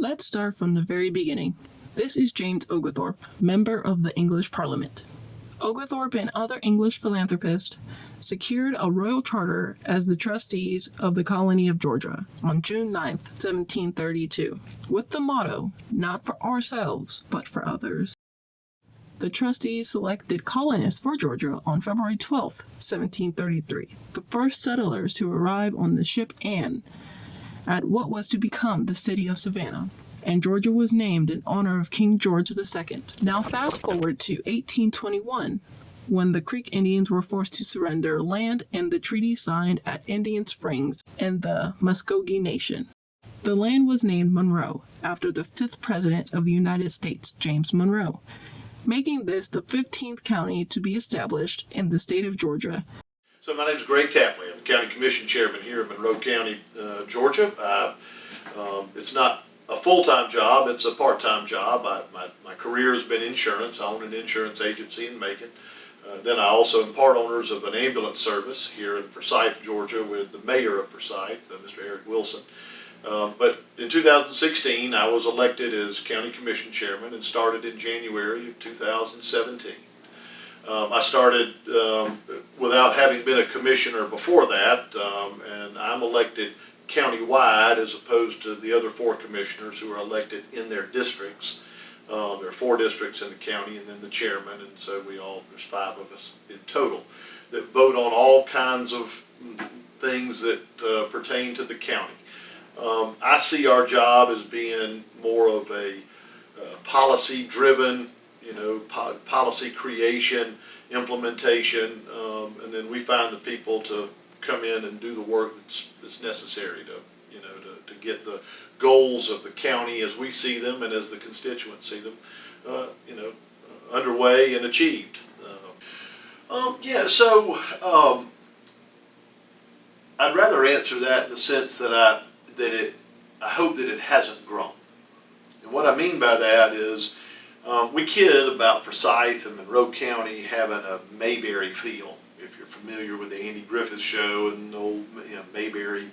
Let's start from the very beginning. This is James Oglethorpe, member of the English Parliament. Oglethorpe and other English philanthropists secured a royal charter as the trustees of the colony of Georgia on June 9, 1732, with the motto, "Not for ourselves, but for others." The trustees selected colonists for Georgia on February 12, 1733, the first settlers to arrive on the ship Anne at what was to become the city of Savannah, and Georgia was named in honor of King George II. Now fast forward to 1821, when the Creek Indians were forced to surrender land and the treaty signed at Indian Springs in the Muskogee Nation. The land was named Monroe, after the 5th President of the United States, James Monroe, making this the 15th county to be established in the state of Georgia. So my name is Greg Tapley. I'm the County Commission Chairman here in Monroe County, Georgia. It's not a full-time job, it's a part-time job. My career has been insurance. I own an insurance agency in Macon. Then I also am part owners of an ambulance service here in Forsyth, Georgia, with the mayor of Forsyth, Mr. Eric Wilson. But in 2016, I was elected as County Commission Chairman and started in January of 2017. I started without having been a commissioner before that, and I'm elected county-wide as opposed to the other 4 commissioners who are elected in their districts. There are 4 districts in the county and then the chairman, and so there's 5 of us in total that vote on all kinds of things that pertain to the county. I see our job as being more of a policy-driven, policy creation, implementation, and then we find the people to come in and do the work that's necessary to get the goals of the county as we see them and as the constituents see them, underway and achieved. I'd rather answer that in the sense that I hope that it hasn't grown. And what I mean by that is we kid about Forsyth and Monroe County having a Mayberry feel. If you're familiar with the Andy Griffith show and the old Mayberry,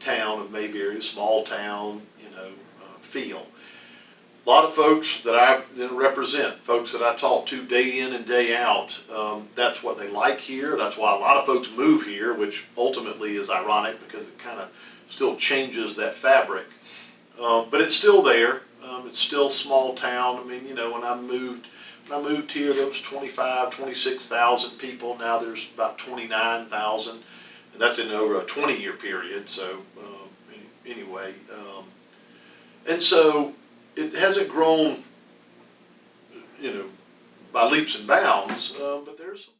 town of Mayberry, small town, feel. A lot of folks that I represent, folks that I talk to day in and day out, that's what they like here. That's why a lot of folks move here, which ultimately is ironic because it kind of still changes that fabric. But it's still there. It's still small town. I mean, when I moved here, there was 26,000 people. Now there's about 29,000, and that's in over a 20-year period. So anyway, and so it hasn't grown, by leaps and bounds, but there's some.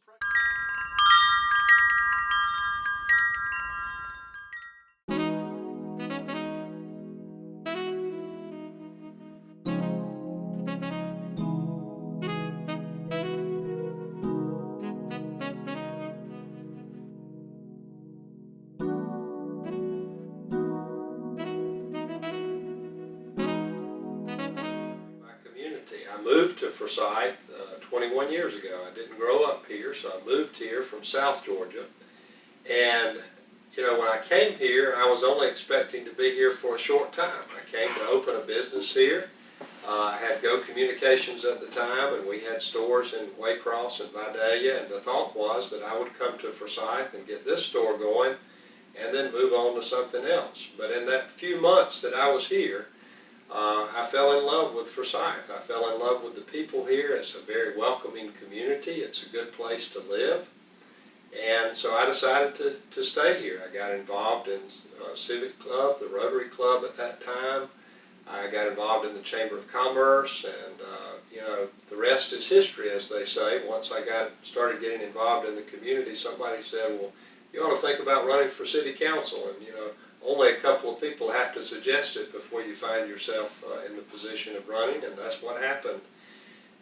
I moved to Forsyth 21 years ago. I didn't grow up here, so I moved here from South Georgia. And, when I came here, I was only expecting to be here for a short time. I came to open a business here. I had Go Communications at the time, and we had stores in Waycross and Vidalia, and the thought was that I would come to Forsyth and get this store going and then move on to something else. But in that few months that I was here, I fell in love with Forsyth. I fell in love with the people here. It's a very welcoming community. It's a good place to live. And so I decided to stay here. I got involved in Civic Club, the Rotary Club at that time. I got involved in the Chamber of Commerce, and the rest is history, as they say. Once I started getting involved in the community, somebody said, well, you ought to think about running for city council. And only a couple of people have to suggest it before you find yourself in the position of running, and that's what happened.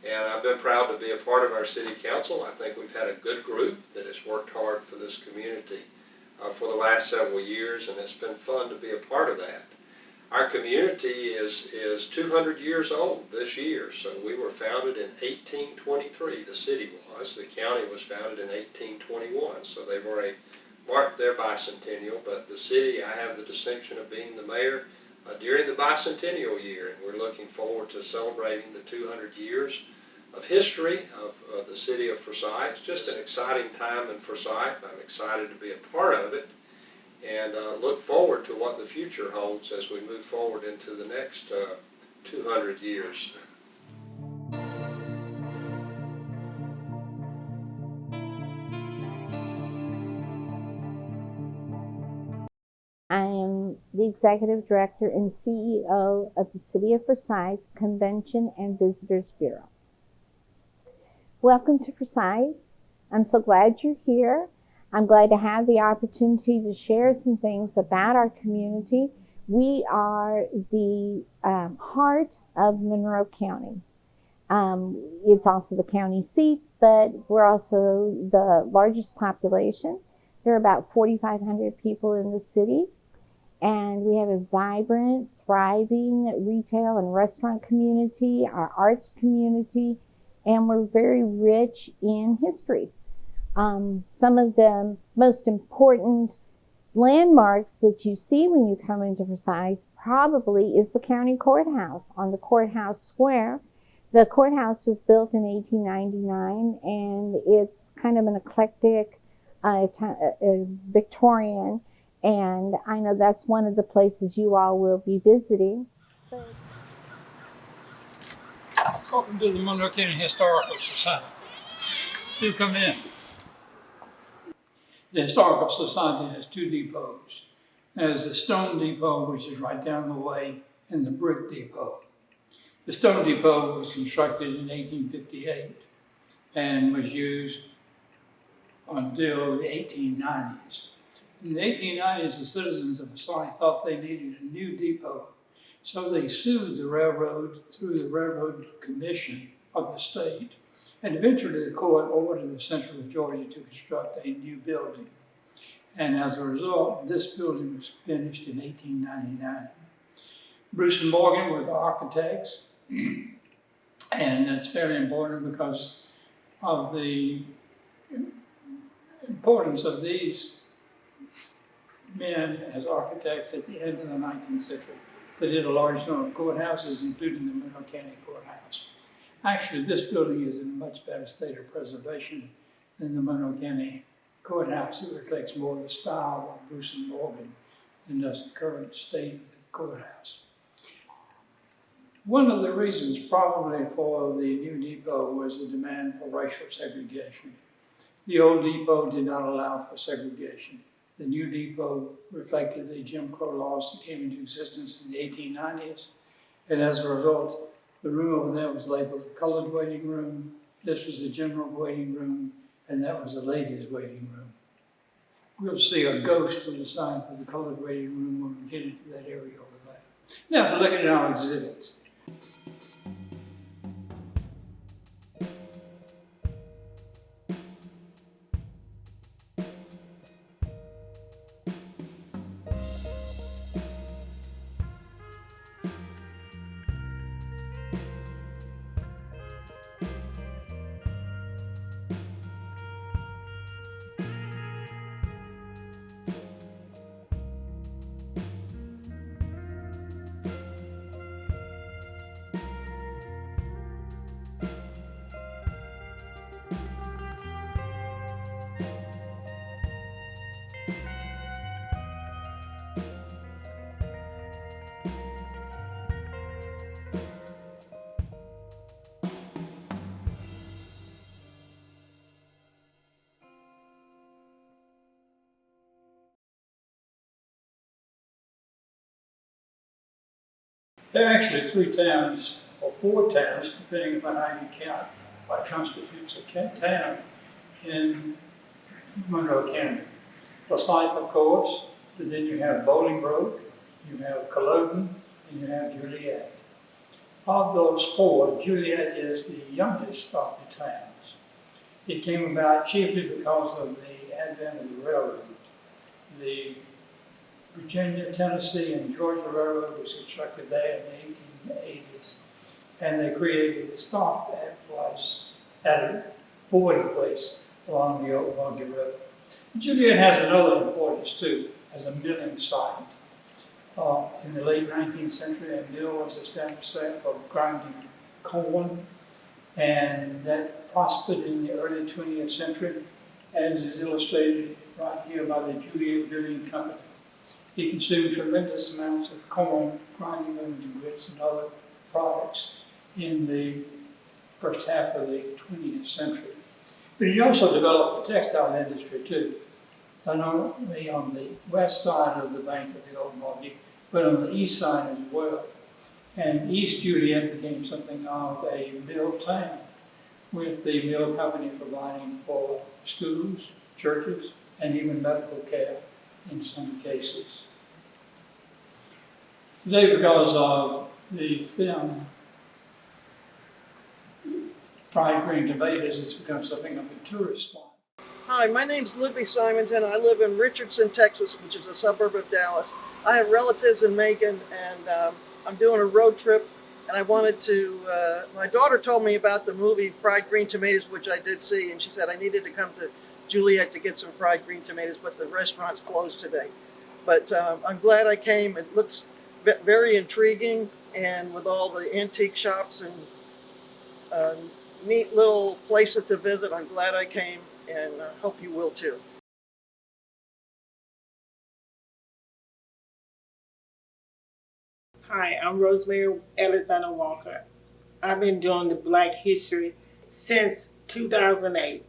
And I've been proud to be a part of our city council. I think we've had a good group that has worked hard for this community for the last several years, and it's been fun to be a part of that. Our community is 200 years old this year, so we were founded in 1823, the city was. The county was founded in 1821, so they've already marked their bicentennial, but the city, I have the distinction of being the mayor during the bicentennial year, and we're looking forward to celebrating the 200 years of history of the city of Forsyth. It's just an exciting time in Forsyth. I'm excited to be a part of it, and look forward to what the future holds as we move forward into the next 200 years. I am the Executive Director and CEO of the City of Forsyth Convention and Visitors Bureau. Welcome to Forsyth. I'm so glad you're here. I'm glad to have the opportunity to share some things about our community. We are the heart of Monroe County. It's also the county seat, but we're also the largest population. There are about 4,500 people in the city, and we have a vibrant, thriving retail and restaurant community, our arts community, and we're very rich in history. Some of the most important landmarks that you see when you come into Forsyth probably is the county courthouse on the courthouse square. The courthouse was built in 1899, and it's kind of an eclectic Victorian, and I know that's one of the places you all will be visiting. Welcome to the Monroe County Historical Society. Do come in. The Historical Society has two depots. There's the Stone Depot, which is right down the way, and the Brick Depot. The Stone Depot was constructed in 1858 and was used until the 1890s. In the 1890s, the citizens of Forsyth thought they needed a new depot, so they sued the railroad through the Railroad Commission of the state, and eventually the court ordered the Central of Georgia to construct a new building. And as a result, this building was finished in 1899. Bruce and Morgan were the architects, and that's very important because of the importance of these men as architects at the end of the 19th century. They did a large number of courthouses, including the Monroe County Courthouse. Actually, this building is in a much better state of preservation than the Monroe County Courthouse. It reflects more of the style of Bruce and Morgan than does the current state of the courthouse. One of the reasons probably for the new depot was the demand for racial segregation. The old depot did not allow for segregation. The new depot reflected the Jim Crow laws that came into existence in the 1890s, and as a result, the room over there was labeled the colored waiting room, this was the general waiting room, and that was the ladies' waiting room. We'll see a ghost of the sign for the colored waiting room when we get into that area over there. Now, look at our exhibits. There are actually three towns, or four towns, depending upon how you count, by constitutes a town in Monroe County. Forsyth, of course, but then you have Bolingbroke, you have Culloden, and you have Juliet. Of those four, Juliet is the youngest of the towns. It came about chiefly because of the advent of the railroad. The Virginia, Tennessee, and Georgia Railroad was constructed there in the 1880s, and they created the stop that was at a boarding place along the Oklahoma River. Juliet has another importance too, as a milling site. In the late 19th century, a mill was established there for grinding corn, and that prospered in the early 20th century, as is illustrated right here by the Juliet Building Company. It consumed tremendous amounts of corn, grinding them into grits and other products in the first half of the 20th century. But it also developed the textile industry too, not only on the west side of the bank of the Old Margate, but on the east side as well. And East Juliet became something of a mill town, with the mill company providing for schools, churches, and even medical care in some cases. Today, because of the film Fried Green Tomatoes, it's become something of a tourist spot. Hi, my name's Libby Simonton. I live in Richardson, Texas, which is a suburb of Dallas. I have relatives in Macon, and I'm doing a road trip, and I wanted to, my daughter told me about the movie Fried Green Tomatoes, which I did see, and she said I needed to come to Juliet to get some fried green tomatoes, but the restaurant's closed today. But I'm glad I came. It looks very intriguing, and with all the antique shops and neat little places to visit, I'm glad I came, and hope you will too. Hi, I'm Rosemary Alexander Walker. I've been doing the Black history since 2008.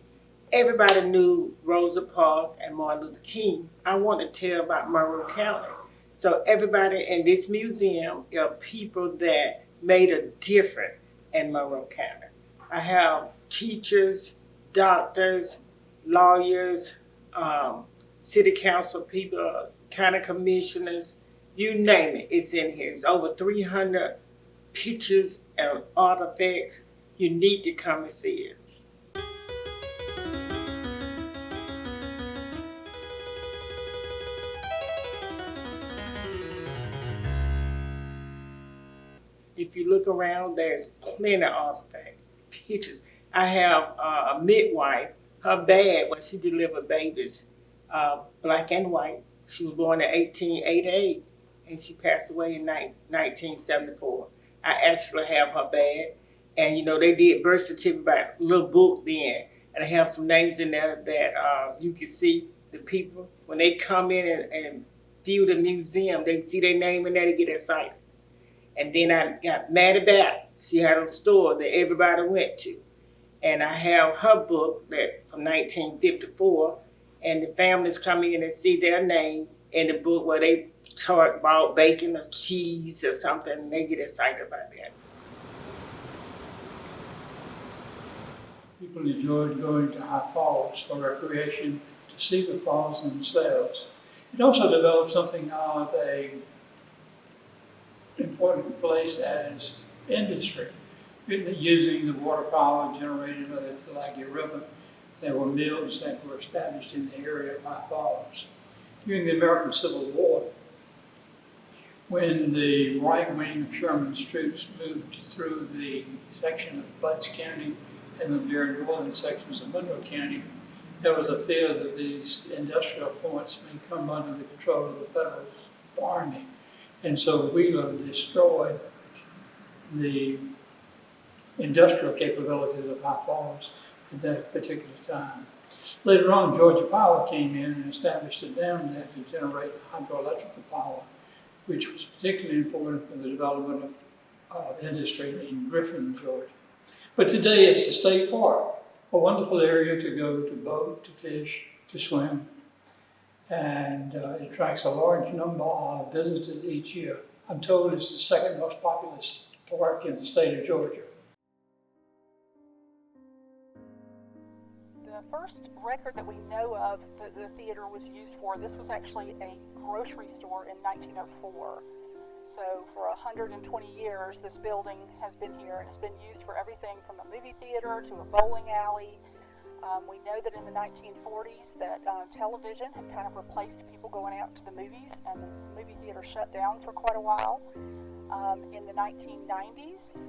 Everybody knew Rosa Parks and Martin Luther King. I want to tell about Monroe County. So everybody in this museum are people that made a difference in Monroe County. I have teachers, doctors, lawyers, city council people, county commissioners, you name it, it's in here. It's over 300 pictures and artifacts. You need to come and see it. If you look around, there's plenty of artifacts, pictures. I have a midwife, her dad, when she delivered babies, black and white. She was born in 1888, and she passed away in 1974. I actually have her bag, and you know, they did birth certificate by a little book then, and I have some names in there that you can see the people. When they come in and view the museum, they see their name in there, they get excited. And then I got Maddie Batt. She had a store that everybody went to. And I have her book that from 1954, and the families come in and see their name in the book where they talk about bacon or cheese or something, and they get excited about that. People enjoyed going to High Falls for recreation to see the falls themselves. It also developed something of a important place as industry, using the water power generated by the Tulagi River. There were mills that were established in the area of High Falls. During the American Civil War, when the right wing of Sherman's troops moved through the section of Butts County and the very northern sections of Monroe County, there was a fear that these industrial points may come under the control of the Federal Army. And so Wheeler destroyed the industrial capabilities of High Falls at that particular time. Later on, Georgia Power came in and established a dam there to generate hydroelectrical power, which was particularly important for the development of industry in Griffin, Georgia. But today it's a state park, a wonderful area to go to boat, to fish, to swim, and it attracts a large number of visitors each year. I'm told it's the second most populous park in the state of Georgia. The first record that we know of that the theater was used for, this was actually a grocery store in 1904. So for 120 years, this building has been here, and it's been used for everything from a movie theater to a bowling alley. We know that in the 1940s that television had kind of replaced people going out to the movies, and the movie theater shut down for quite a while. In the 1990s,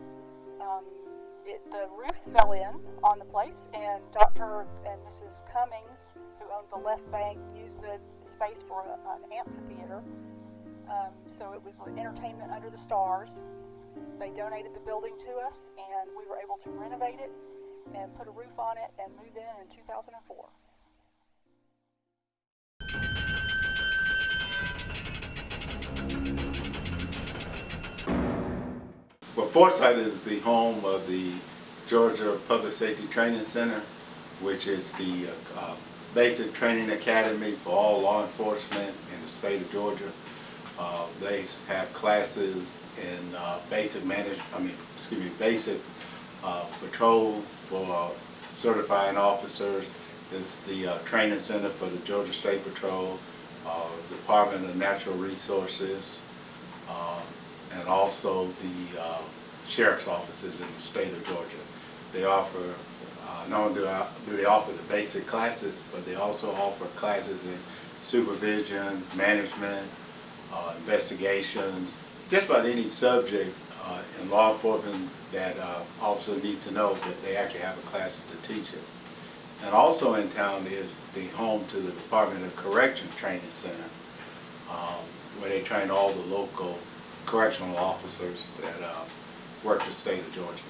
the roof fell in on the place, and Dr. and Mrs. Cummings, who owned the left bank, used the space for an amphitheater. So it was like entertainment under the stars. They donated the building to us, and we were able to renovate it and put a roof on it and move in 2004. Well, Forsyth is the home of the Georgia Public Safety Training Center, which is the basic training academy for all law enforcement in the state of Georgia. They have classes in basic patrol for certifying officers. There's the training center for the Georgia State Patrol, Department of Natural Resources, and also the sheriff's offices in the state of Georgia. They offer, not only do they offer the basic classes, but they also offer classes in supervision, management, investigations, just about any subject in law enforcement that officers need to know, that they actually have a class to teach it. And also in town is the home to the Department of Corrections Training Center, where they train all the local correctional officers that work the state of Georgia.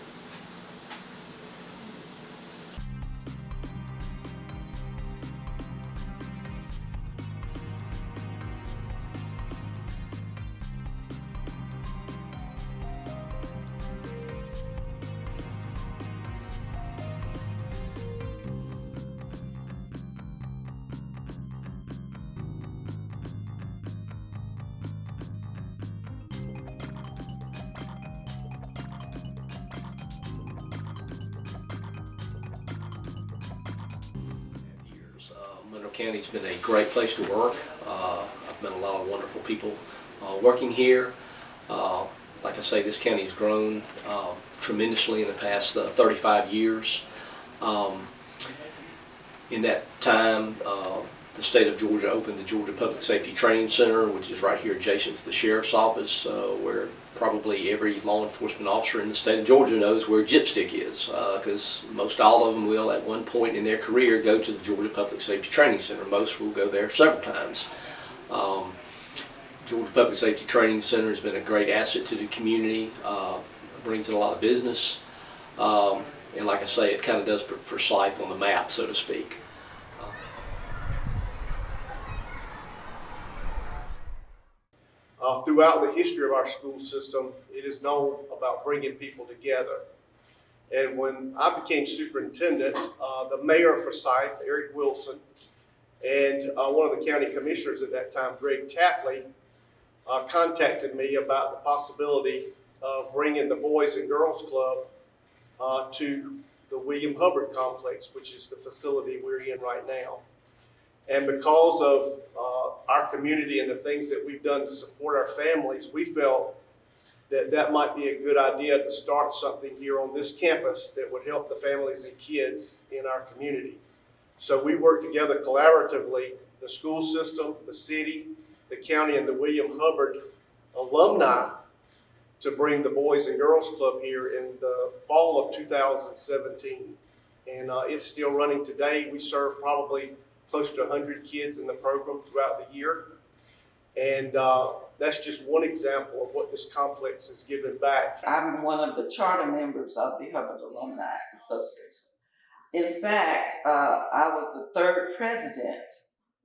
Monroe County's been a great place to work. I've met a lot of wonderful people working here. Like I say, this county has grown tremendously in the past 35 years. In that time, the state of Georgia opened the Georgia Public Safety Training Center, which is right here adjacent to the sheriff's office, where probably every law enforcement officer in the state of Georgia knows where Gypstick is, because most all of them will at one point in their career go to the Georgia Public Safety Training Center. Most will go there several times. Georgia Public Safety Training Center has been a great asset to the community, brings in a lot of business, and like I say, it kind of does put Forsyth on the map, so to speak. Throughout the history of our school system, it is known about bringing people together. And when I became superintendent, the mayor of Forsyth, Eric Wilson, and one of the county commissioners at that time, Greg Tapley, contacted me about the possibility of bringing the Boys and Girls Club to the William Hubbard Complex, which is the facility we're in right now. And because of our community and the things that we've done to support our families, we felt that that might be a good idea to start something here on this campus that would help the families and kids in our community. So we worked together collaboratively, the school system, the city, the county, and the William Hubbard alumni, to bring the Boys and Girls Club here in the fall of 2017. And it's still running today. We serve probably close to 100 kids in the program throughout the year. And that's just one example of what this complex has given back. I'm one of the charter members of the Hubbard Alumni Association. In fact, I was the third president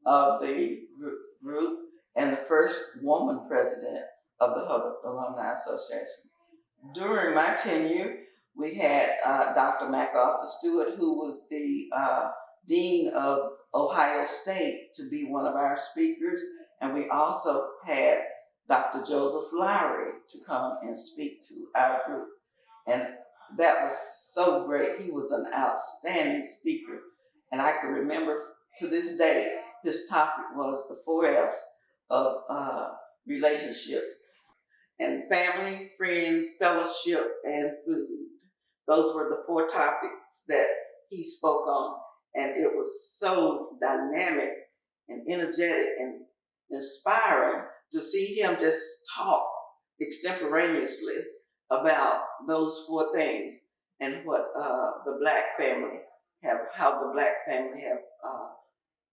of the group and the first woman president of the Hubbard Alumni Association. During my tenure, we had Dr. MacArthur Stewart, who was the Dean of Ohio State, to be one of our speakers, and we also had Dr. Joseph Lowry to come and speak to our group. And that was so great. He was an outstanding speaker. And I can remember to this day, his topic was the 4 F's of relationships. And family, friends, fellowship, and food. Those were the 4 topics that he spoke on. And it was so dynamic and energetic and inspiring to see him just talk extemporaneously about those 4 things and what the Black family how the Black family have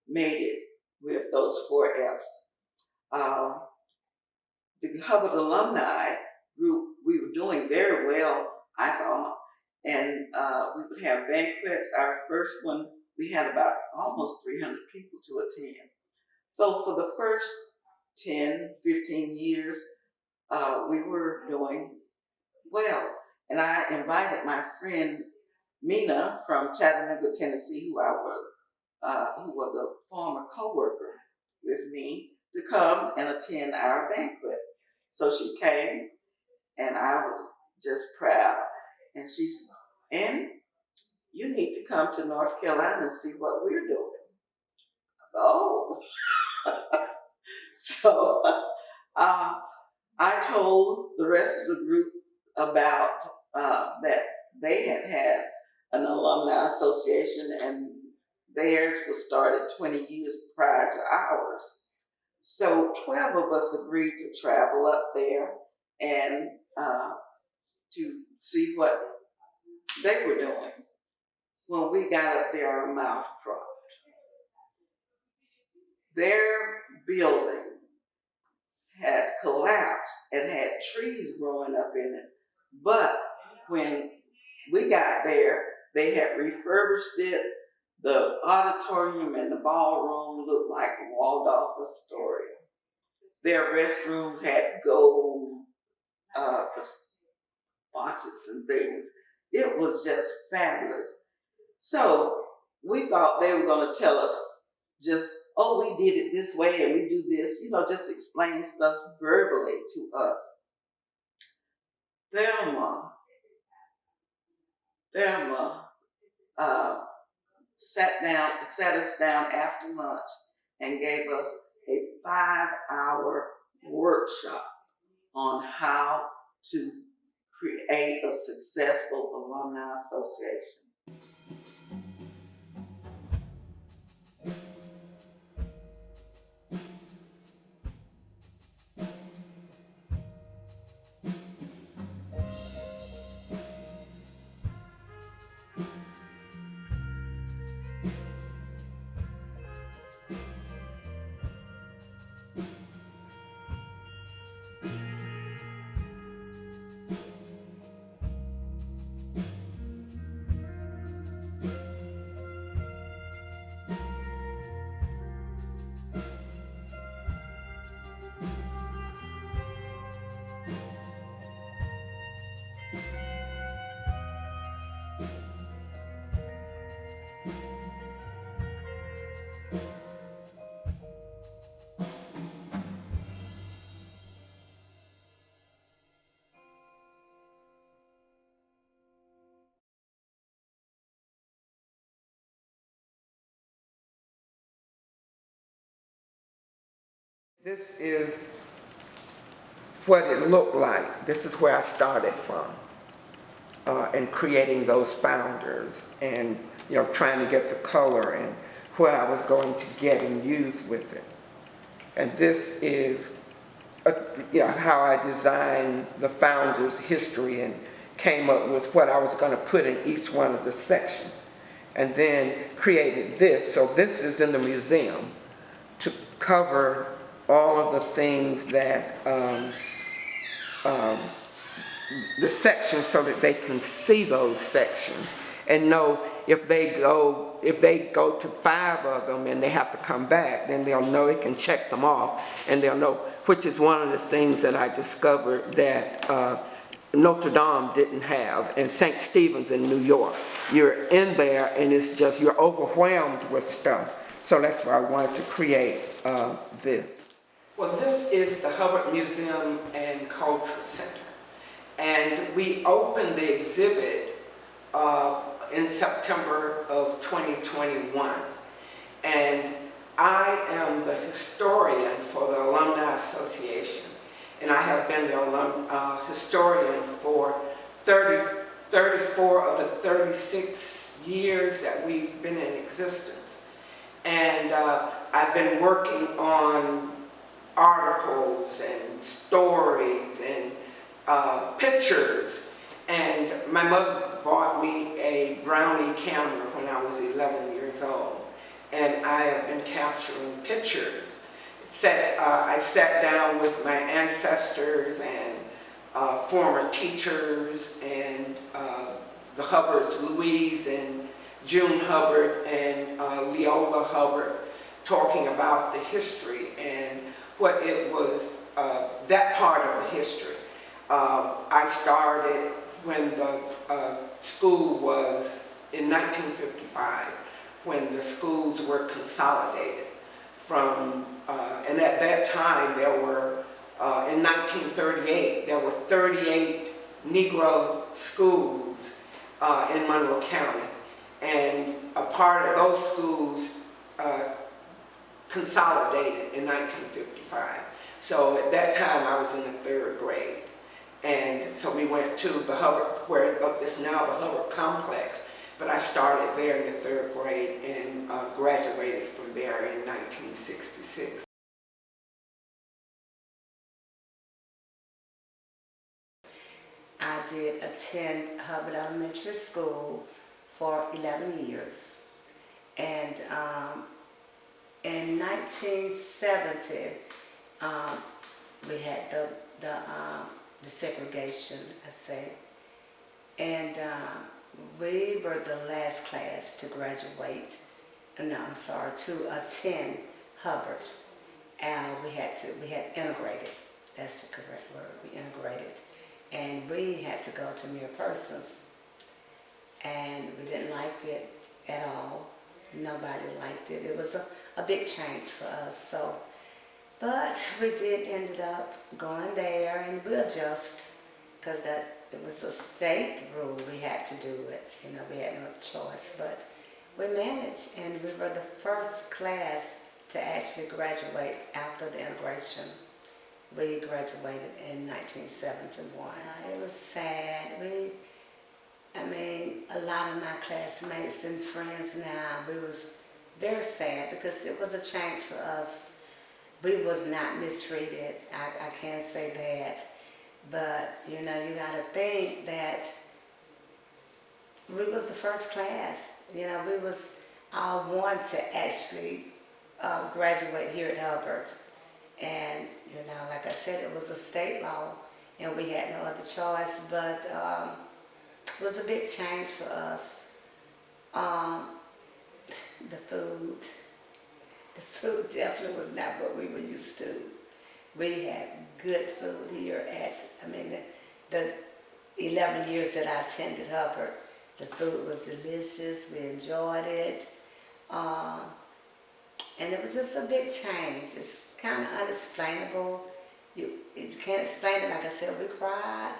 made it with those 4 F's. the Hubbard alumni group, we were doing very well, I thought, and we would have banquets. Our first one, we had about almost 300 people to attend. So for the first 10, 15 years, we were doing well. And I invited my friend Mina from Chattanooga, Tennessee, who was a former co-worker with me, to come and attend our banquet. So she came, and I was just proud. And she said, Annie, you need to come to North Carolina and see what we're doing. Oh. So I told the rest of the group about that they had an alumni association, and theirs was started 20 years prior to ours. So 12 of us agreed to travel up there and to see what they were doing. When we got up there, our mouth dropped. Their building had collapsed and had trees growing up in it. But when we got there, they had refurbished it. The auditorium and the ballroom looked like Waldorf Astoria. Their restrooms had gold faucets and things. It was just fabulous. So we thought they were going to tell us just, oh, we did it this way and we do this, just explain stuff verbally to us. Thelma sat us down after lunch and gave us a 5-hour workshop on how to create a successful alumni association. This is what it looked like. This is where I started from in creating those founders and trying to get the color and what I was going to get and use with it. And this is how I designed the founders' history and came up with what I was going to put in each one of the sections, and then created this. So this is in the museum to cover all of the things that the sections, so that they can see those sections and know if they go to 5 of them and they have to come back, then they'll know, they can check them off, and they'll know, which is one of the things that I discovered that Notre Dame didn't have, and St. Stephen's in New York. You're in there and it's just, you're overwhelmed with stuff. So that's why I wanted to create this. Well, this is the Hubbard Museum and Culture Center. And we opened the exhibit in September of 2021. And I am the historian for the Alumni Association. And I have been the historian for 34 of the 36 years that we've been in existence. And I've been working on articles and stories and pictures. And my mother bought me a Brownie camera when I was 11 years old. And I have been capturing pictures. I sat down with my ancestors and former teachers and the Hubbards, Louise and June Hubbard and Leola Hubbard, talking about the history and what it was, that part of the history. I started when the school was in 1955, when the schools were consolidated from, and at that time there were, in 1938, there were 38 Negro schools in Monroe County. And a part of those schools consolidated in 1955. So at that time I was in the 3rd grade. And so we went to the Hubbard, where it's now the Hubbard Complex, but I started there in the 3rd grade and graduated from there in 1966. I did attend Hubbard Elementary School for 11 years. And in 1970, we had the segregation, I say. And we were the last class to graduate, to attend Hubbard. We had integrated, that's the correct word, we integrated. And we had to go to mere persons. And we didn't like it at all. Nobody liked it. It was a big change for us. But we did ended up going there, and we adjust, because it was a state rule. We had to do it. We had no choice. But we managed, and we were the first class to actually graduate after the integration. We graduated in 1971. It was sad. A lot of my classmates and friends now, we was very sad because it was a change for us. We was not mistreated, I can't say that. But, you gotta think that we was the first class. We was all one to actually graduate here at Hubbard. And, like I said, it was a state law and we had no other choice, but it was a big change for us. The food definitely was not what we were used to. We had good food here the 11 years that I attended Hubbard. The food was delicious, we enjoyed it. And it was just a big change. It's kind of unexplainable. You can't explain it. Like I said, we cried.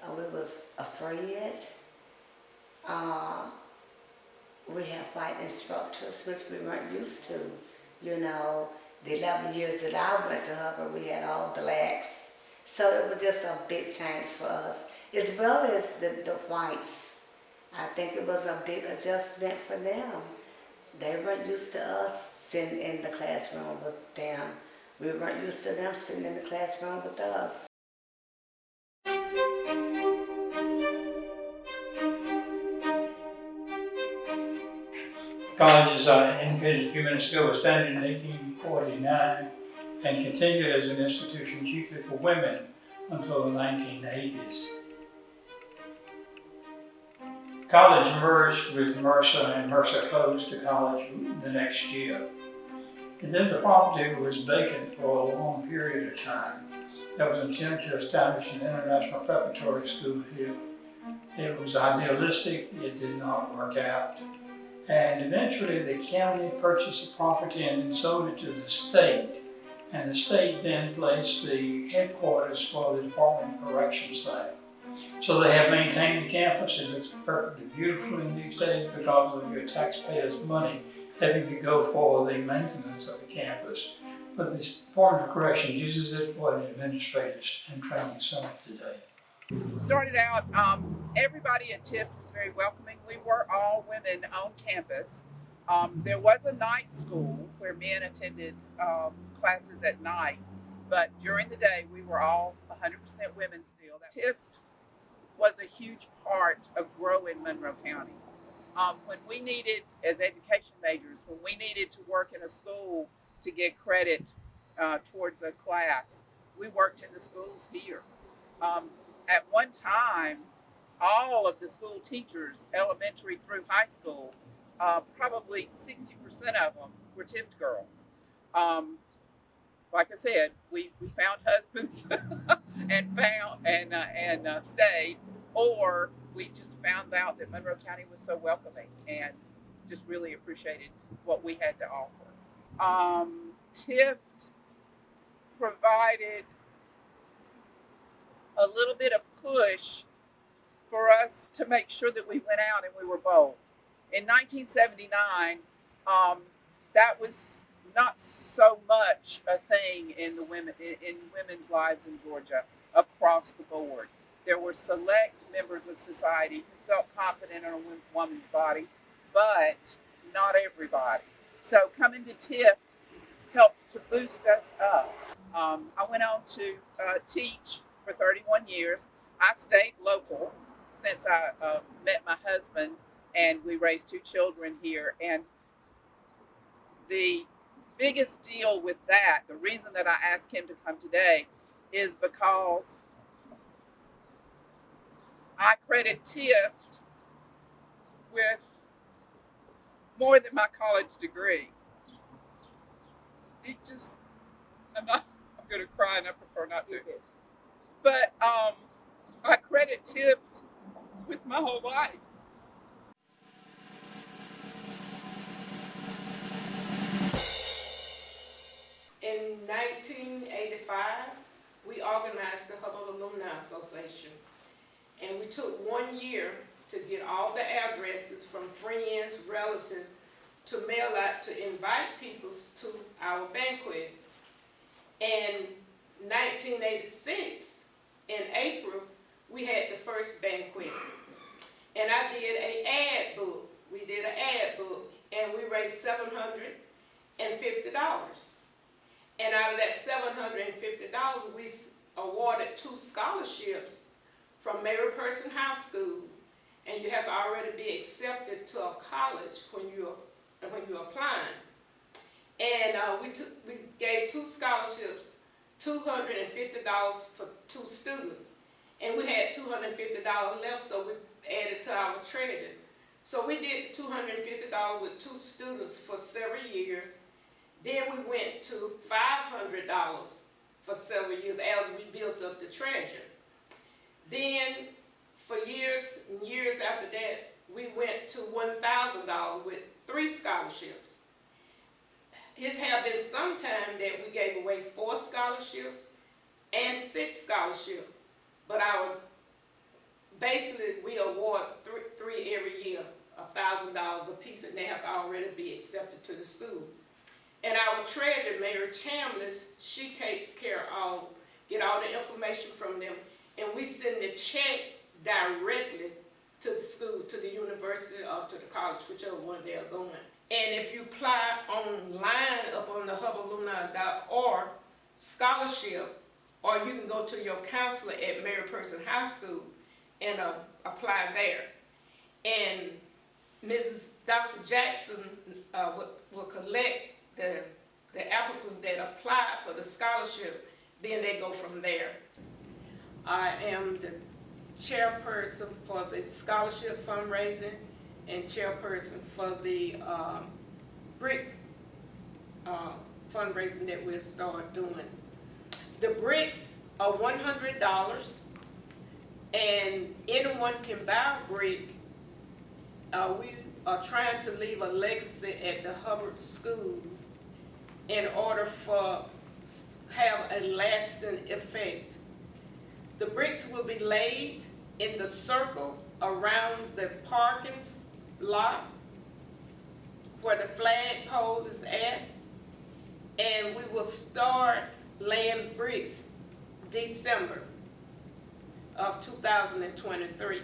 We was afraid. We had white instructors, which we weren't used to. The 11 years that I went to Hubbard, we had all blacks. So it was just a big change for us, as well as the whites. I think it was a big adjustment for them. They weren't used to us sitting in the classroom with them. We weren't used to them sitting in the classroom with us. College, as I indicated a few minutes ago, was founded in 1849 and continued as an institution chiefly for women until the 1980s. College merged with Mercer, and Mercer closed the college the next year. And then the property was vacant for a long period of time. There was an attempt to establish an international preparatory school here. It was idealistic, it did not work out. And eventually the county purchased the property and then sold it to the state. And the state then placed the headquarters for the Department of Corrections there. So they have maintained the campus. It looks perfectly beautiful in these days because of your taxpayers' money having to go for the maintenance of the campus. But the Department of Corrections uses it for an administrative and training center today. Started out, everybody at TIFF was very welcoming. We were all women on campus. There was a night school where men attended classes at night, but during the day we were all 100% women still. TIFF was a huge part of growing Monroe County. When we needed, as education majors, when we needed to work in a school to get credit towards a class. We worked in the schools here. At one time, all of the school teachers, elementary through high school, probably 60% of them were TIFT girls. Um, like I said, we found husbands and stayed, or we just found out that Monroe County was so welcoming and just really appreciated what we had to offer. TIFT provided a little bit of push for us to make sure that we went out and we were bold. In 1979, that was not so much a thing in women's lives in Georgia across the board. There were select members of society who felt confident in a woman's body, but not everybody. So coming to TIFT helped to boost us up. I went on to teach for 31 years. I stayed local since I met my husband, and we raised 2 children here. And the biggest deal with that, the reason that I asked him to come today, is because I credit TIFT with more than my college degree. It just, I'm going to cry, and I prefer not to. But I credit TIFT with my whole life. In 1985, we organized the Hubbard Alumni Association, and we took 1 year to get all the addresses from friends, relatives, to mail out to invite people to our banquet. In 1986, in April, we had the first banquet, and I did an ad book. We did an ad book, and we raised $750. And out of that $750, we awarded 2 scholarships from Mary Person High School, and you have to already be accepted to a college when you're applying. And we gave 2 scholarships, $250 for 2 students, and we had $250 left, so we added to our treasure. So we did the $250 with 2 students for several years. Then we went to $500 for several years as we built up the treasure. Then for years and years after that, we went to $1,000 with 3 scholarships. It has been some time that we gave away 4 scholarships and 6 scholarships, but basically we award 3 every year, $1,000 a piece, and they have to already be accepted to the school. And our treasurer, Mary Chambliss, she takes care of, get all the information from them, and we send the check directly to the school, to the university, or to the college, whichever one they are going. And if you apply online up on the hubbalumni.org scholarship, or you can go to your counselor at Mary Person High School and apply there. And Dr. Jackson will collect the applicants that applied for the scholarship, then they go from there. I am the chairperson for the scholarship fundraising and chairperson for the brick fundraising that we'll start doing. The bricks are $100, and anyone can buy a brick. We are trying to leave a legacy at the Hubbard School in order for have a lasting effect. The bricks will be laid in the circle around the parking lot where the flagpole is at, and we will start laying bricks December of 2023.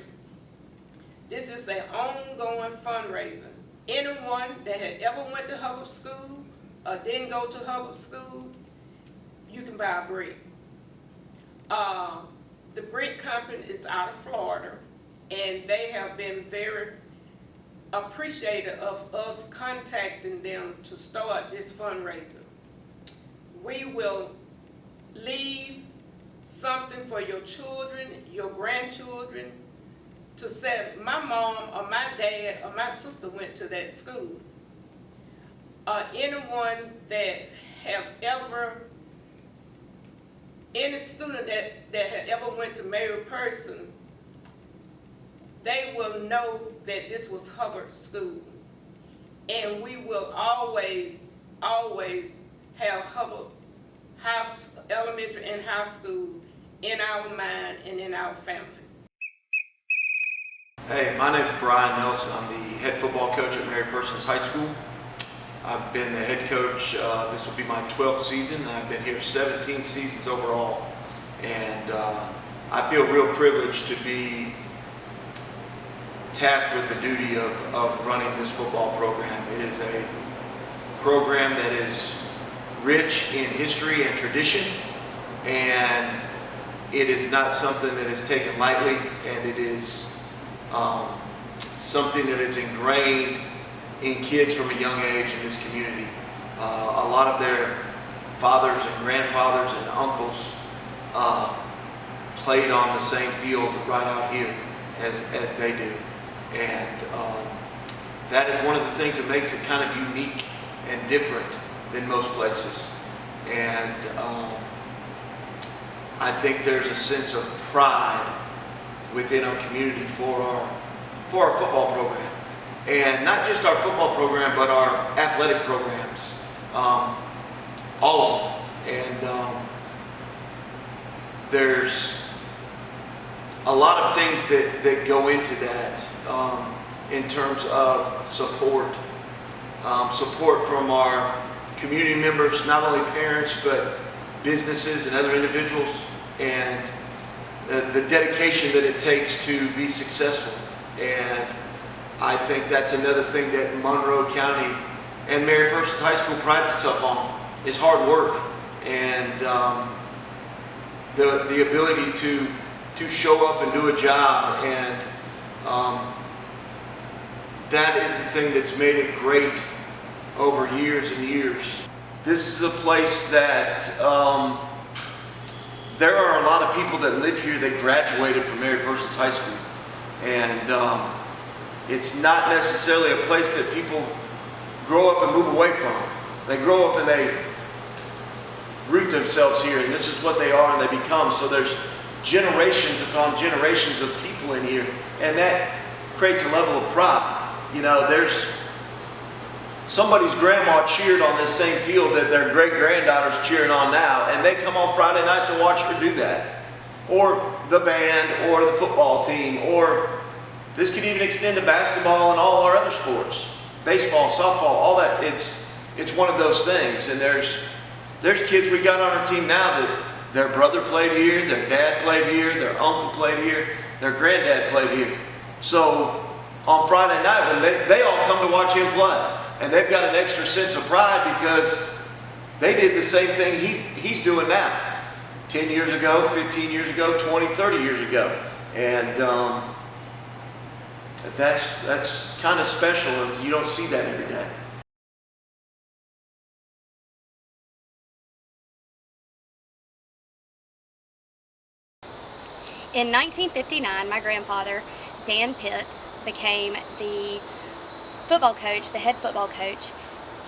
This is an ongoing fundraiser. Anyone that had ever went to Hubbard School or didn't go to Hubbard School, you can buy a brick. The brick company is out of Florida, and they have been very appreciative of us contacting them to start this fundraiser. we will leave something for your children, your grandchildren, to say my mom or my dad or my sister went to that school. Anyone that have ever, any student that had ever went to Mary Person, they will know that this was Hubbard School. And we will always, always have Hubbard House, elementary and high school in our mind and in our family. Hey, my name is Brian Nelson. I'm the head football coach at Mary Persons High School. I've been the head coach, this will be my 12th season, and I've been here 17 seasons overall. And I feel real privileged to be tasked with the duty of running this football program. It is a program that is rich in history and tradition, and it is not something that is taken lightly, and it is something that is ingrained in kids from a young age in this community. A lot of their fathers and grandfathers and uncles played on the same field right out here as they do. And that is one of the things that makes it kind of unique and different than most places. And I think there's a sense of pride within our community for our football program. And not just our football program, but our athletic programs, all of them. And there's a lot of things that go into that in terms of support. Support from our community members, not only parents, but businesses and other individuals, and the dedication that it takes to be successful. And I think that's another thing that Monroe County and Mary Persons High School prides itself on, is hard work and the ability to show up and do a job. And that is the thing that's made it great over years and years. This is a place that there are a lot of people that live here that graduated from Mary Persons High School. And it's not necessarily a place that people grow up and move away from. They grow up and they root themselves here, and this is what they are and they become. So there's generations upon generations of people in here, and that creates a level of pride. You know, there's somebody's grandma cheered on this same field that their great-granddaughter's cheering on now, and they come on Friday night to watch her do that. Or the band, or the football team, or this could even extend to basketball and all our other sports. Baseball, softball, all that. It's one of those things. And there's kids we got on our team now that their brother played here, their dad played here, their uncle played here, their granddad played here. So on Friday night, when they all come to watch him play, and they've got an extra sense of pride because they did the same thing he's doing now. 10 years ago, 15 years ago, 20, 30 years ago. And that's kind of special. You don't see that every day. In 1959, my grandfather, Dan Pitts, became the football coach, the head football coach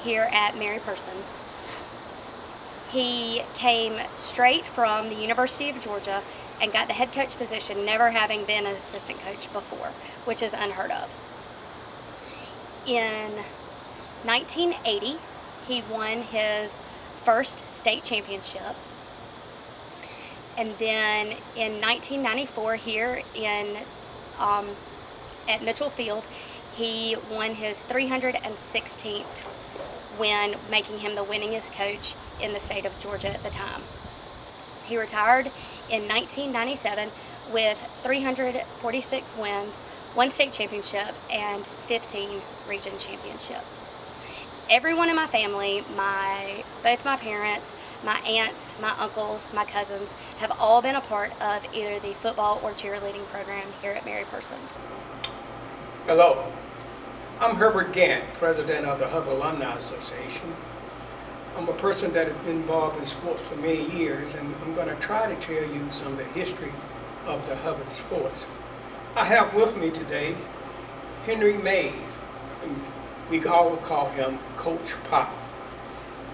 here at Mary Persons. He came straight from the University of Georgia and got the head coach position, never having been an assistant coach before, which is unheard of. In 1980, he won his first state championship. And then in 1994, here at Mitchell Field, he won his 316th win, making him the winningest coach in the state of Georgia at the time. He retired in 1997 with 346 wins, 1 state championship, and 15 region championships. Everyone in my family, both my parents, my aunts, my uncles, my cousins, have all been a part of either the football or cheerleading program here at Mary Persons. Hello, I'm Herbert Gant, president of the Hub Alumni Association. I'm a person that has been involved in sports for many years, and I'm going to try to tell you some of the history of the Hubbard sports. I have with me today Henry Mays, and we all call him Coach Pop.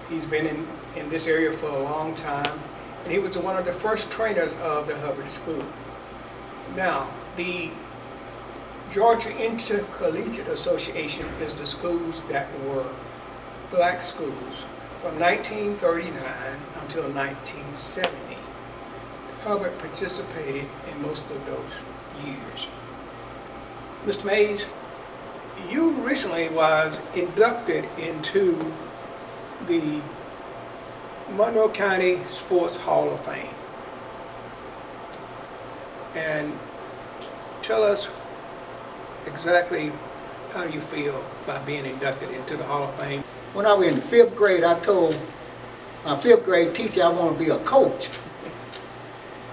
He's been in this area for a long time, and he was one of the first trainers of the Hubbard School. Now, the Georgia Intercollegiate Association is the schools that were black schools from 1939 until 1970. Hubbard participated in most of those years. Mr. Mays, you recently was inducted into the Monroe County Sports Hall of Fame. And tell us exactly how you feel about being inducted into the Hall of Fame. When I was in 5th grade, I told my 5th grade teacher I want to be a coach.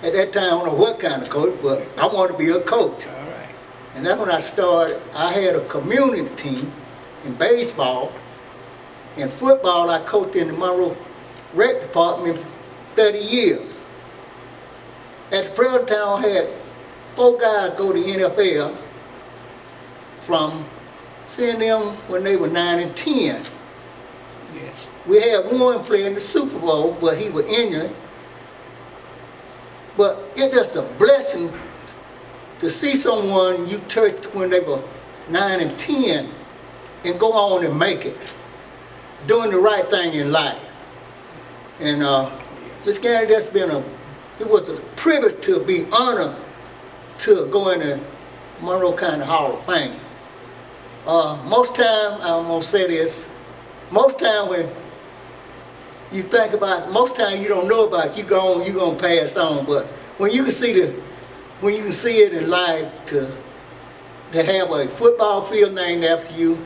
At that time, I don't know what kind of coach, but I wanted to be a coach. All right. And that's when I started. I had a community team in baseball. In football, I coached in the Monroe Rec Department 30 years. At the present time, I had 4 guys go to the NFL from seeing them when they were 9 and 10. Yes. We had one play in the Super Bowl, but he was injured. But it's just a blessing to see someone you touched when they were 9 and 10 and go on and make it, doing the right thing in life. And Ms. Gary, it was a privilege to be honored to go in the Monroe County Hall of Fame. Most time, I'm gonna say this, most time when you think about, most time you don't know about it, you're gonna pass on. But when you can see it in life, to have a football field named after you,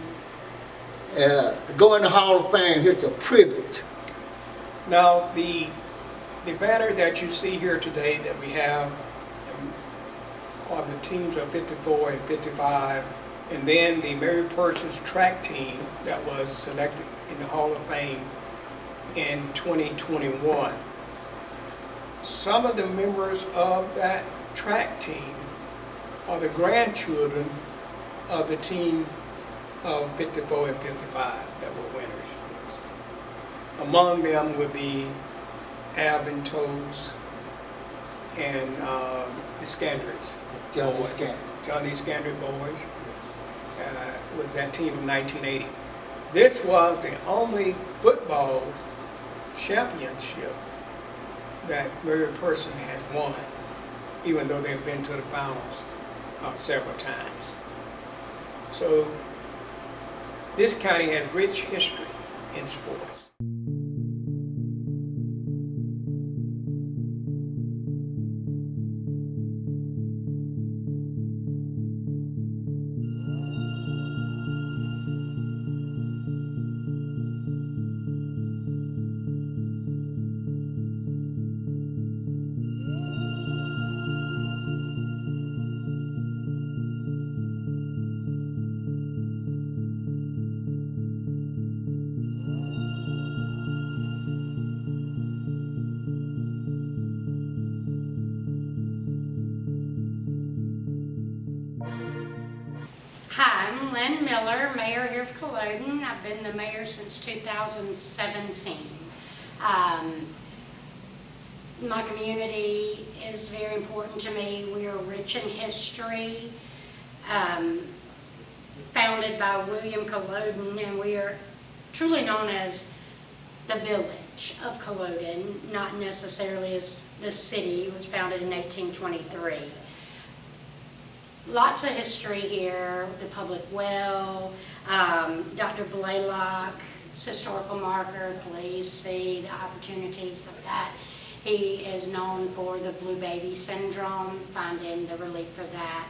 go in the Hall of Fame, it's a privilege. Now, the banner that you see here today that we have are the teams of 54 and 55, and then the Mary Persons track team that was selected in the Hall of Fame in 2021. Some of the members of that track team are the grandchildren of the team of 54 and 55 that were winners. Among them would be Alvin Toes and the Scandrets. Johnny Scandrett boys was that team in 1980. This was the only football championship that Mary Person has won, even though they've been to the finals several times. So this county has rich history in sports. Hi, I'm Lynn Miller, mayor here of Culloden. I've been the mayor since 2017. My community is very important to me. We are rich in history, founded by William Culloden, and we are truly known as the village of Culloden, not necessarily as the city. It was founded in 1823. Lots of history here, the public well, Dr. Blaylock, historical marker, please see the opportunities of that. He is known for the blue baby syndrome, finding the relief for that.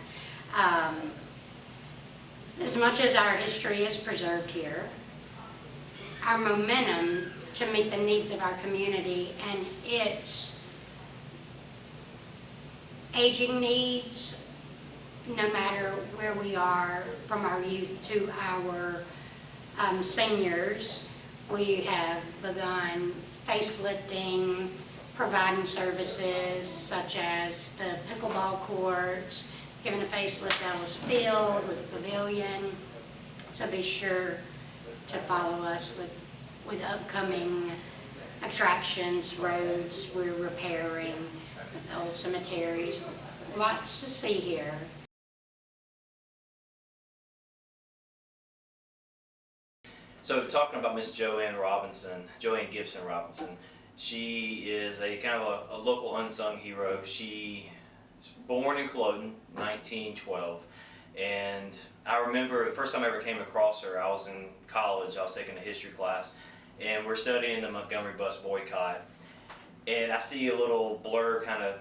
As much as our history is preserved here, our momentum to meet the needs of our community and its aging needs, no matter where we are, from our youth to our seniors, We have begun facelifting, providing services such as the pickleball courts, giving a facelift at Ellis Field with the pavilion. So be sure to follow us with upcoming attractions, roads we're repairing, the old cemeteries. Lots to see here. So talking about Miss Joanne Gibson Robinson, she is a kind of a local unsung hero. She was born in Culloden, 1912, and I remember the first time I ever came across her, I was in college, I was taking a history class, and we're studying the Montgomery bus boycott, and I see a little blur kind of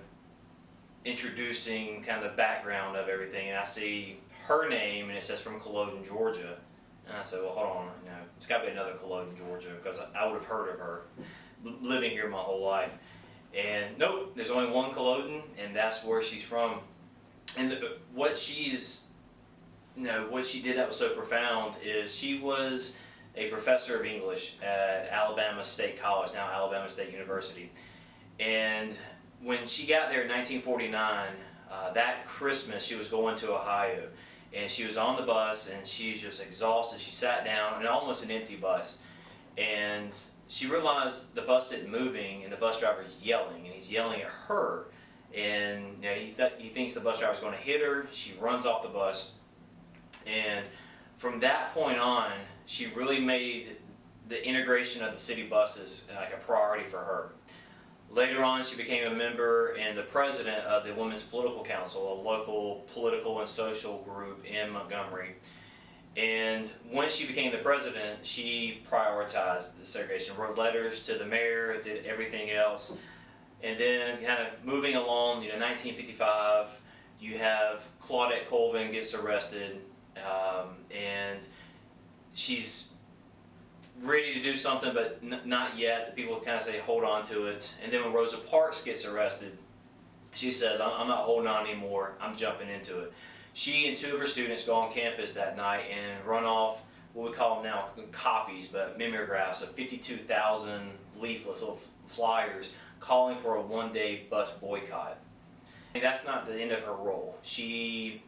introducing kind of the background of everything, and I see her name, and it says from Culloden, Georgia. And I said, well, hold on, it's got to be another Culloden, Georgia, because I would have heard of her living here my whole life. And nope, there's only one Culloden, and that's where she's from. And what she did that was so profound is she was a professor of English at Alabama State College, now Alabama State University. And when she got there in 1949, that Christmas she was going to Ohio. And she was on the bus and she's just exhausted. She sat down, and almost an empty bus. And she realized the bus isn't moving and the bus driver's yelling, and he's yelling at her. And he thinks the bus driver's going to hit her. She runs off the bus. And from that point on, she really made the integration of the city buses like a priority for her. Later on, she became a member and the president of the Women's Political Council, a local political and social group in Montgomery. And once she became the president, she prioritized the segregation, wrote letters to the mayor, did everything else. And then kind of moving along, 1955, you have Claudette Colvin gets arrested, and she's ready to do something, but not yet. People kind of say, hold on to it. And then when Rosa Parks gets arrested, she says, I'm not holding on anymore, I'm jumping into it. She and two of her students go on campus that night and run off what we call them now copies, but mimeographs of 52,000 leaflets, little flyers, calling for a one-day bus boycott. And that's not the end of her role. She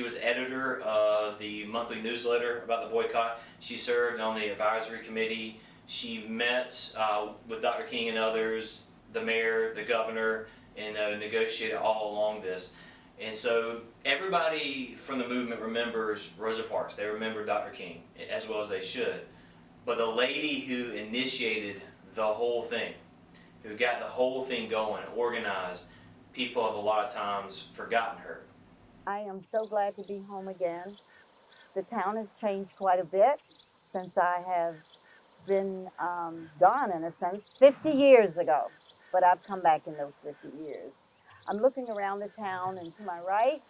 was editor of the monthly newsletter about the boycott. She served on the advisory committee. She met with Dr. King and others, the mayor, the governor, and negotiated all along this. And so everybody from the movement remembers Rosa Parks. They remember Dr. King, as well as they should. But the lady who initiated the whole thing, who got the whole thing going, organized, people have a lot of times forgotten her. I am so glad to be home again. The town has changed quite a bit since I have been gone, in a sense, 50 years ago. But I've come back in those 50 years. I'm looking around the town, and to my right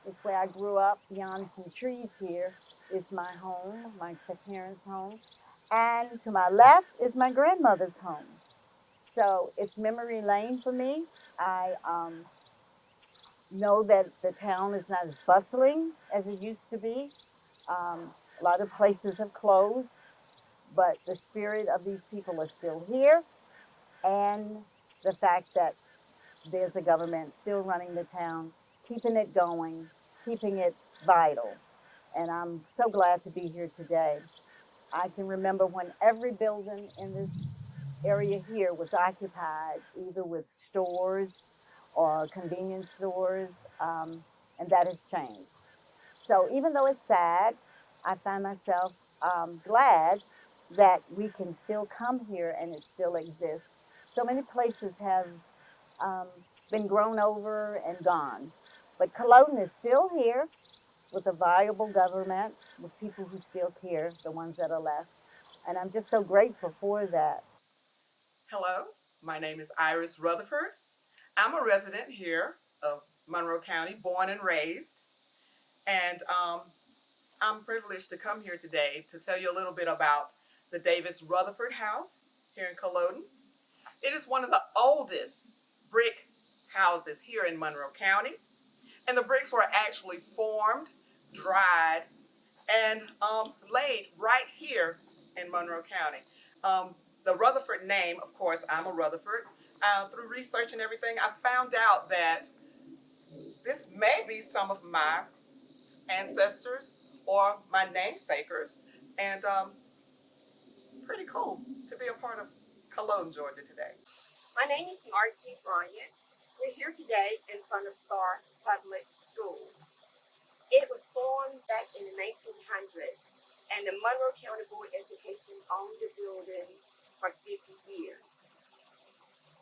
is where I grew up. Beyond some trees here is my home, my parents' home. And to my left is my grandmother's home. So it's memory lane for me. I know that the town is not as bustling as it used to be. A lot of places have closed, but the spirit of these people is still here. And the fact that there's a government still running the town, keeping it going, keeping it vital. And I'm so glad to be here today. I can remember when every building in this area here was occupied, either with stores or convenience stores, and that has changed. So even though it's sad, I find myself glad that we can still come here and it still exists. So many places have been grown over and gone, but Culloden is still here with a viable government, with people who still care, the ones that are left, and I'm just so grateful for that. Hello, my name is Iris Rutherford. I'm a resident here of Monroe County, born and raised, and I'm privileged to come here today to tell you a little bit about the Davis Rutherford House here in Culloden. It is one of the oldest brick houses here in Monroe County, and the bricks were actually formed, dried, and laid right here in Monroe County. The Rutherford name, of course, I'm a Rutherford. Through research and everything, I found out that this may be some of my ancestors or my namesakers, and pretty cool to be a part of Cologne, Georgia today. My name is Margie Bryant. We're here today in front of Star Public School. It was formed back in the 1900s, and the Monroe County Board of Education owned the building for 50 years.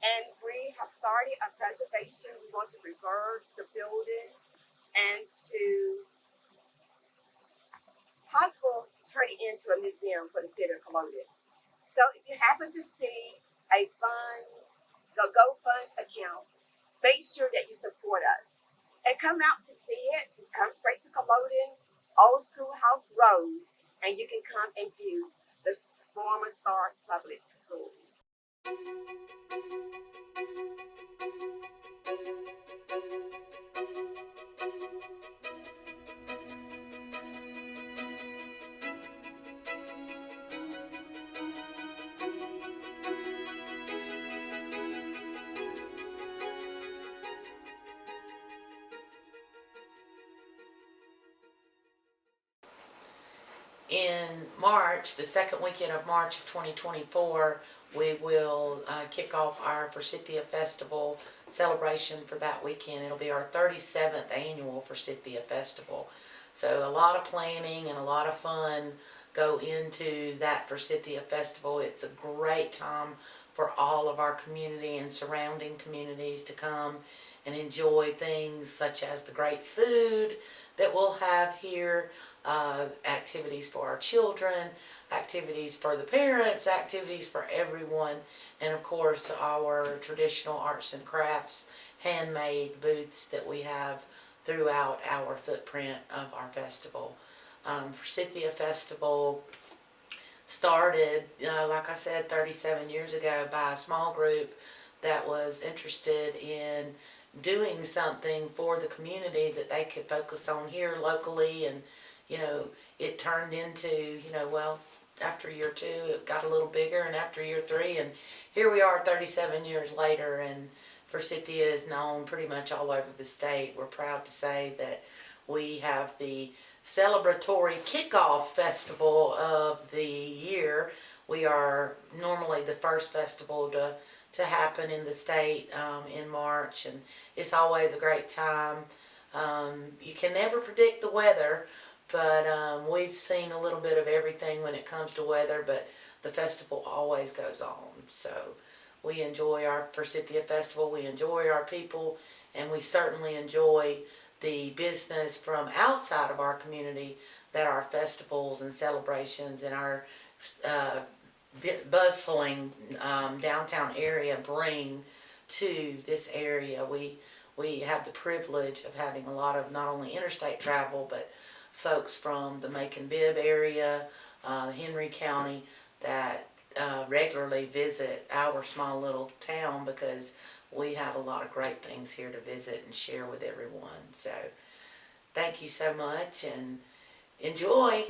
And we have started a preservation. We want to preserve the building and to possibly turn it into a museum for the city of Cologne. So if you happen to see a GoFunds account, make sure that you support us. And come out to see it. Just come straight to Cologne, Old Schoolhouse Road, and you can come and view the former Star Public School. In March, the second weekend of March of 2024, we will kick off our Forsythia Festival celebration for that weekend. It'll be our 37th annual Forsythia Festival. So a lot of planning and a lot of fun go into that Forsythia Festival. It's a great time for all of our community and surrounding communities to come and enjoy things such as the great food that we'll have here, activities for our children, activities for the parents, activities for everyone, and of course our traditional arts and crafts, handmade booths that we have throughout our footprint of our festival. Forsythia Festival started, like I said, 37 years ago by a small group that was interested in doing something for the community that they could focus on here locally. And you know, it turned into, well, after year 2 it got a little bigger, and after year 3, and here we are 37 years later, and Forsythia is known pretty much all over the state. We're proud to say that we have the celebratory kickoff festival of the year. We are normally the first festival to happen in the state in March, and it's always a great time. You can never predict the weather, but we've seen a little bit of everything when it comes to weather, but the festival always goes on. So we enjoy our Forsythia Festival, we enjoy our people, and we certainly enjoy the business from outside of our community that our festivals and celebrations and our bustling downtown area bring to this area. We have the privilege of having a lot of not only interstate travel, but folks from the Macon-Bibb area, Henry County, that regularly visit our small little town because we have a lot of great things here to visit and share with everyone. So thank you so much and enjoy.